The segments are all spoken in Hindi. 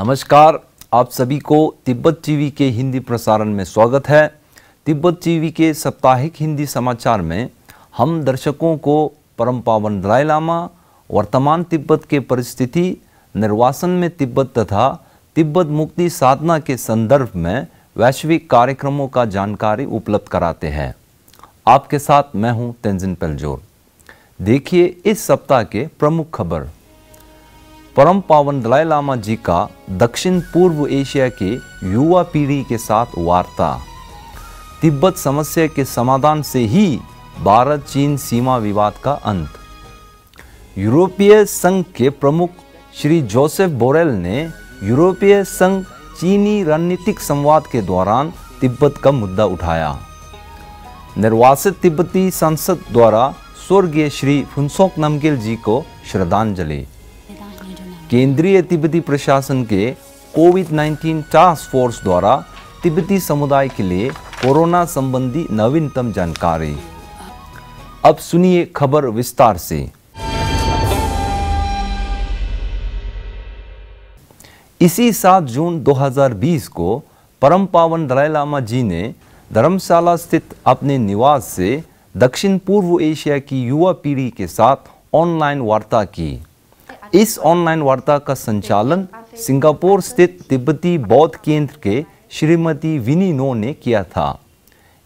नमस्कार, आप सभी को तिब्बत टीवी के हिंदी प्रसारण में स्वागत है। तिब्बत टीवी के साप्ताहिक हिंदी समाचार में हम दर्शकों को परम पावन दलाई लामा, वर्तमान तिब्बत के परिस्थिति, निर्वासन में तिब्बत तथा तिब्बत मुक्ति साधना के संदर्भ में वैश्विक कार्यक्रमों का जानकारी उपलब्ध कराते हैं। आपके साथ मैं हूं तेंजिन पेलजोर। देखिए इस सप्ताह के प्रमुख खबर। परम पावन दलाई लामा जी का दक्षिण पूर्व एशिया के युवा पीढ़ी के साथ वार्ता। तिब्बत समस्या के समाधान से ही भारत चीन सीमा विवाद का अंत। यूरोपीय संघ के प्रमुख श्री जोसेफ बोरेल ने यूरोपीय संघ चीनी रणनीतिक संवाद के दौरान तिब्बत का मुद्दा उठाया। निर्वासित तिब्बती संसद द्वारा स्वर्गीय श्री फुनसोक नामग्याल जी को श्रद्धांजलि। केंद्रीय तिब्बती प्रशासन के कोविड-19 टास्क फोर्स द्वारा तिब्बती समुदाय के लिए कोरोना संबंधी नवीनतम जानकारी। अब सुनिए खबर विस्तार से। इसी 7 जून 2020 को परम पावन दलाई लामा जी ने धर्मशाला स्थित अपने निवास से दक्षिण पूर्व एशिया की युवा पीढ़ी के साथ ऑनलाइन वार्ता की। इस ऑनलाइन वार्ता का संचालन सिंगापुर स्थित तिब्बती बौद्ध केंद्र के श्रीमती विनी नो ने किया था।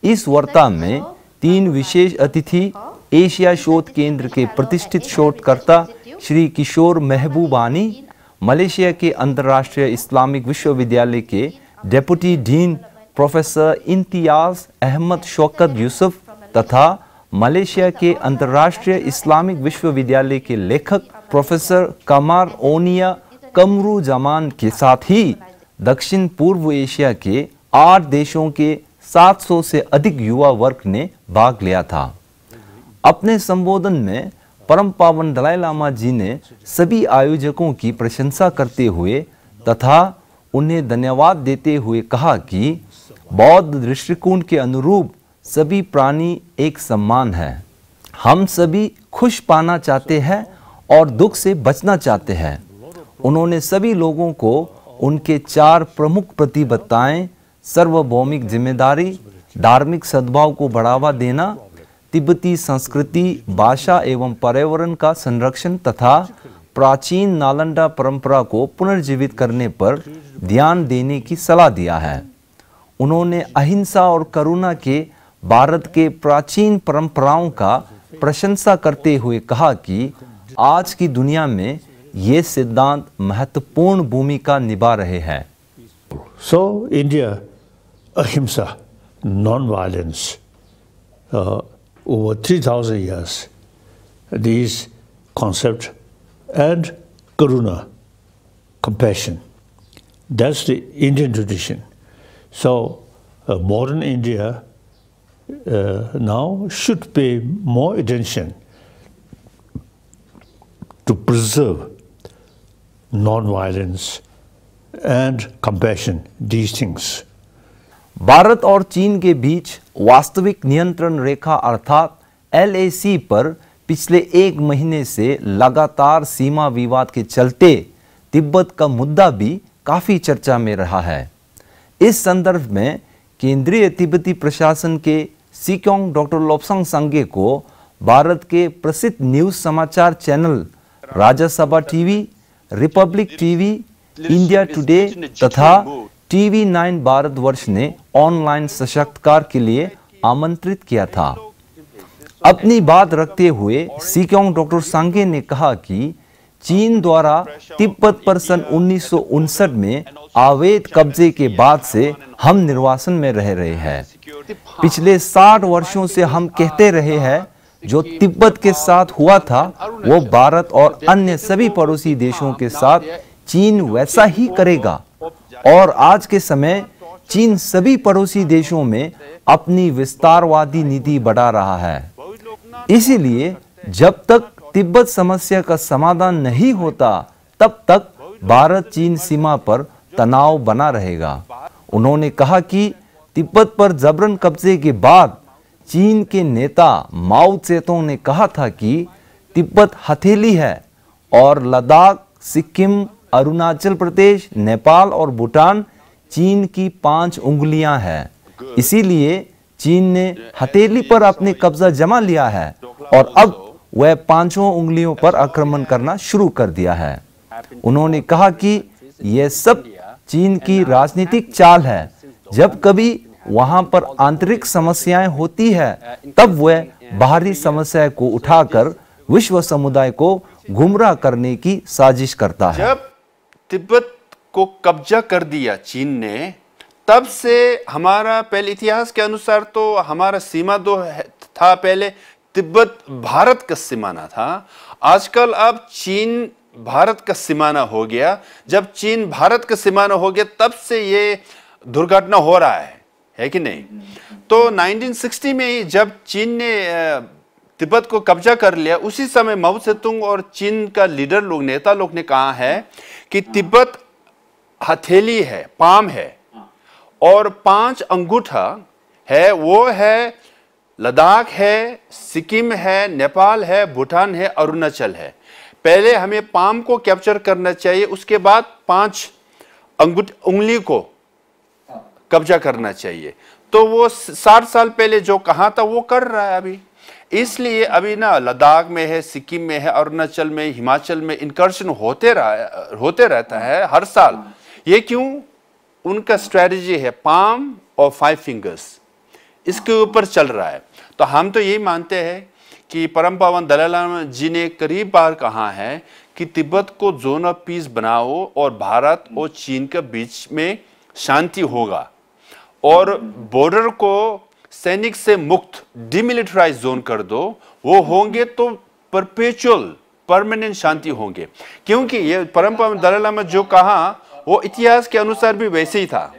इस वार्ता में 3 विशेष अतिथि एशिया शोध केंद्र के प्रतिष्ठित शोधकर्ता श्री किशोर महबूबानी, मलेशिया के अंतर्राष्ट्रीय इस्लामिक विश्वविद्यालय के deputy dean professor Imtiaz Ahmad Shaukat Yusuf तथा मलेशिया के अंतर्राष्ट्रीय इस्लामिक विश्वविद्यालय के लेखक professor Kamar Oniah Kamaruzaman के साथ ही दक्षिण पूर्व एशिया के 8 देशों के 700 से अधिक युवा वर्ग ने भाग लिया था। अपने संबोधन में परम पावन दलाई लामा जी ने सभी आयोजकों की प्रशंसा करते हुए तथा उन्हें धन्यवाद देते हुए कहा कि बौद्ध दृष्टिकोण के अनुरूप सभी प्राणी एक समान है। हम सभी खुश पाना चाहते हैं और दुख से बचना चाहते हैं। उन्होंने सभी लोगों को उनके 4 प्रमुख प्रतिबद्धताएं सार्वभौमिक जिम्मेदारी, धार्मिक सद्भाव को बढ़ावा देना, तिब्बती संस्कृति, भाषा एवं पर्यावरण का संरक्षण तथा प्राचीन नालंदा परंपरा को पुनर्जीवित करने पर ध्यान देने की सलाह दिया है। उन्होंने अहिंसा और करुणा के भारत के प्राचीन परंपराओं का प्रशंसा करते हुए कहा कि आज की दुनिया में ये सिद्धांत महत्वपूर्ण भूमिका निभा रहे हैं। So India, ahimsa, non-violence, over 3,000 years, these concepts and karuna, compassion, that's the Indian tradition. So modern India now should pay more attention to preserve non-violence and compassion, these things. Bharat और चीन के बीच वास्तविक नियंत्रण रेखा अर्थात LAC पर पिछले 1 महीने से लगातार सीमा विवाद के चलते तिब्बत का मुद्दा भी काफी चर्चा में रहा है। इस संदर्भ में केंद्रीय तिब्बती प्रशासन के सिक्योंग डॉक्टर लोब्सांग सांगे को भारत के प्रसिद्ध न्यूज समाचार channel Rajya Sabha TV, Republic TV, India today तथा TV9 भारतवर्ष ने ऑनलाइन साक्षात्कार के लिए आमंत्रित किया था। अपनी बात रखते हुए सिक्योंग डॉक्टर सांगे ने कहा कि चीन द्वारा तिब्बत पर सन 1959 में अवैध कब्जे के बाद से हम निर्वासन में रह रहे हैं। पिछले 60 वर्षों से हम कहते रहे हैं जो तिब्बत के साथ हुआ था वो भारत और अन्य सभी पड़ोसी देशों के साथ चीन वैसा ही करेगा। और आज के समय चीन सभी पड़ोसी देशों में अपनी विस्तारवादी नीति बढ़ा रहा है। इसीलिए जब तक तिब्बत समस्या का समाधान नहीं होता तब तक भारत चीन सीमा पर तनाव बना रहेगा। उन्होंने कहा कि तिब्बत पर जबरन कब्जे के बाद चीन के नेता माओ त्से-तुंग ने कहा था कि तिब्बत हथेली है और लद्दाख, सिक्किम, अरुणाचल प्रदेश, नेपाल और भूटान चीन की 5 उंगलियां हैं। इसीलिए चीन ने हथेली पर अपने कब्जा जमा लिया है और अब वह 5 उंगलियों पर आक्रमण करना शुरू कर दिया है। उन्होंने कहा कि यह सब चीन की राजनीतिक चाल है। जब कभी वहां पर आंतरिक समस्याएं होती है तब वह बाहरी समस्या को उठाकर विश्व समुदाय को गुमराह करने की साजिश करता है। जब तिब्बत को कब्जा कर दिया चीन ने, तब से हमारा पहले इतिहास के अनुसार तो हमारा सीमा था। पहले तिब्बत भारत का सीमाना था। आजकल अब चीन भारत का सीमाना हो गया। जब चीन भारत का सीमाना हो गया तब से ये दुर्घटना हो रहा है कि नहीं? तो 1960 में ही जब चीन ने तिब्बत को कब्जा कर लिया, उसी समय माओ त्से-तुंग और चीन का लीडर लोग, नेता लोग ने कहा है कि तिब्बत हथेली है, पाम है और 5 अंगूठा है, वो है लद्दाख है, सिक्किम है, नेपाल है, भूटान है, अरुणाचल है। पहले हमें पाम को कैप्चर करना चाहिए, उसके बाद 5 उंगली को कब्जा करना चाहिए। तो वो 60 साल पहले जो कहा था वो कर रहा है अभी। इसलिए अभी ना लद्दाख में है, सिक्किम में है, अरुणाचल में, हिमाचल में इनकर्शन होते रहता है हर साल। ये क्यों? उनका स्ट्रेटजी है पाम और 5 फिंगर्स, इसके ऊपर चल रहा है। तो हम तो यही मानते हैं कि परम पावन दलाई लामा जी ने कई बार कहा है कि तिब्बत को जोन ऑफ पीस बनाओ और भारत और चीन के बीच में शांति होगा और बॉर्डर को सैनिक से मुक्त डिमिलिटराइज जोन कर दो। वो होंगे तो परपेचुअल परमानेंट शांति होंगे, क्योंकि ये परम पावन दलाई लामा जो कहा वो इतिहास के अनुसार भी वैसे ही था।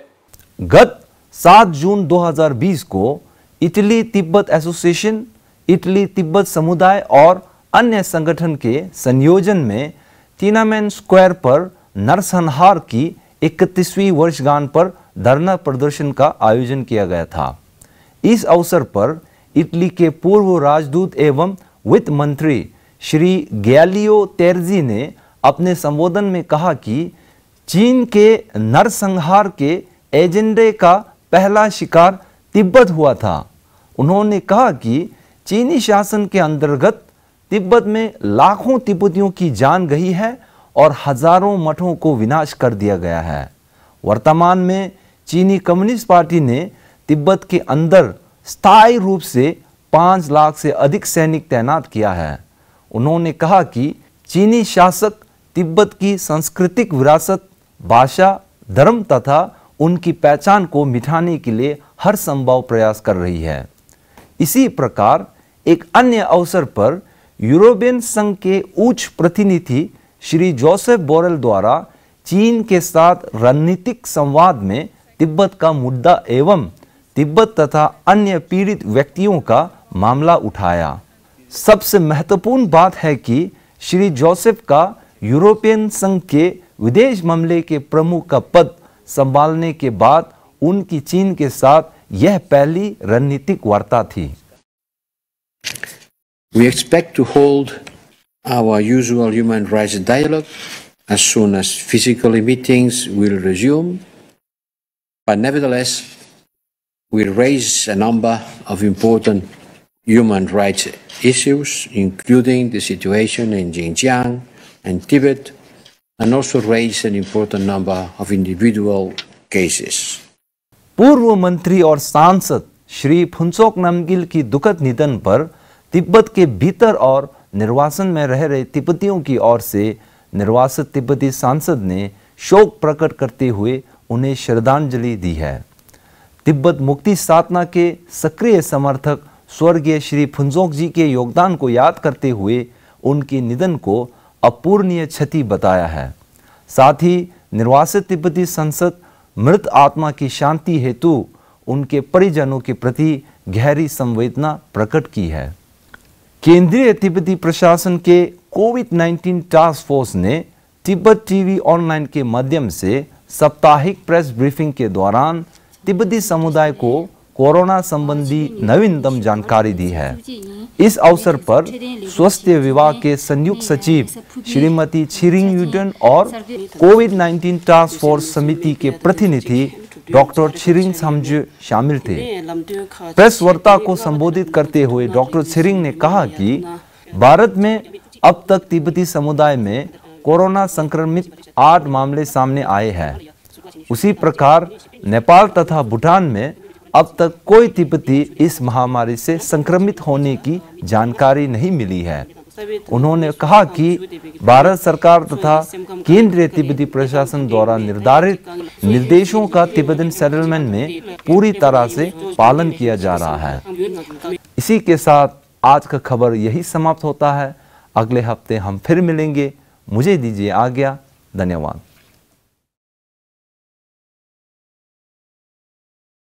गत 7 जून 2020 को Italy Tibet association, Italy Tibet समुदाय और अन्य संगठन के संयोजन में तिनानमेन स्क्वायर पर नरसंहार की 31वीं वर्षगांठ पर धरना प्रदर्शन का आयोजन किया गया था। इस अवसर पर इटली के पूर्व राजदूत एवं वित्त मंत्री श्री गैलियो तेरजी ने अपने संबोधन में कहा कि चीन के नरसंहार के एजेंडे का पहला शिकार तिब्बत हुआ था। उन्होंने कहा कि चीनी शासन के अंतर्गत तिब्बत में लाखों तिब्बतियों की जान गई है और हजारों मठों को विनाश कर दिया गया है। वर्तमान में चीनी कम्युनिस्ट पार्टी ने तिब्बत के अंदर स्थायी रूप से 5 लाख से अधिक सैनिक तैनात किया है। उन्होंने कहा कि चीनी शासक तिब्बत की सांस्कृतिक विरासत, भाषा, धर्म तथा उनकी पहचान को मिटाने के लिए हर संभव प्रयास कर रही है। इसी प्रकार एक अन्य अवसर पर यूरोपियन संघ के उच्च प्रतिनिधि श्री जोसेफ बोरेल द्वारा चीन के साथ रणनीतिक संवाद में तिब्बत का मुद्दा एवं तिब्बत तथा अन्य पीड़ित व्यक्तियों का मामला उठाया। सबसे महत्वपूर्ण बात है कि श्री जोसेफ का यूरोपियन संघ के विदेश मामले के प्रमुख का पद संभालने के बाद उनकी चीन के साथ यह पहली रणनीतिक वार्ता थी। We expect to hold our usual human rights dialogue as soon as physical meetings will resume, but nevertheless, we raise a number of important human rights issues, including the situation in Xinjiang and Tibet, and also raise an important number of individual cases. पूर्व मंत्री और सांसद श्री फुनसोक नामगिल की दुखद निधन पर तिब्बत के भीतर और निर्वासन में रह रहे तिब्बतियों की ओर से निर्वासित तिब्बती सांसद ने शोक प्रकट करते हुए उन्हें श्रद्धांजलि दी है। तिब्बत मुक्ति साधना के सक्रिय समर्थक स्वर्गीय श्री फुनसोक जी के योगदान को याद करते हुए उनके निधन को अपूरणीय क्षति बताया है। साथ ही निर्वासित तिब्बती संसद मृत आत्मा की शांति हेतु उनके परिजनों के प्रति गहरी संवेदना प्रकट की है। केंद्रीय तिब्बती प्रशासन के कोविड-19 टास्क फोर्स ने तिब्बत टीवी ऑनलाइन के माध्यम से साप्ताहिक प्रेस ब्रीफिंग के दौरान तिब्बती समुदाय को कोरोना संबंधी नवीनतम जानकारी दी है। इस अवसर पर स्वास्थ्य विभाग के संयुक्त सचिव श्रीमती छिरिंग यूडन और कोविड-19 टास्क फोर्स समिति के प्रतिनिधि डॉक्टर छिरिंग सामजू शामिल थे। प्रेस वार्ता को संबोधित करते हुए डॉक्टर छिरिंग ने कहा कि भारत में अब तक तिब्बती समुदाय में कोरोना संक्रमित 8 मामले सामने आए हैं। उसी प्रकार नेपाल तथा भूटान में अब तक कोई तिब्बती इस महामारी से संक्रमित होने की जानकारी नहीं मिली है। उन्होंने कहा कि भारत सरकार तथा केंद्रीय तिब्बती प्रशासन द्वारा निर्धारित निर्देशों का तिब्बतन सेटलमेंट में पूरी तरह से पालन किया जा रहा है। इसी के साथ आज का खबर यही समाप्त होता है। अगले हफ्ते हम फिर मिलेंगे। मुझे दीजिए आज्ञा। धन्यवाद।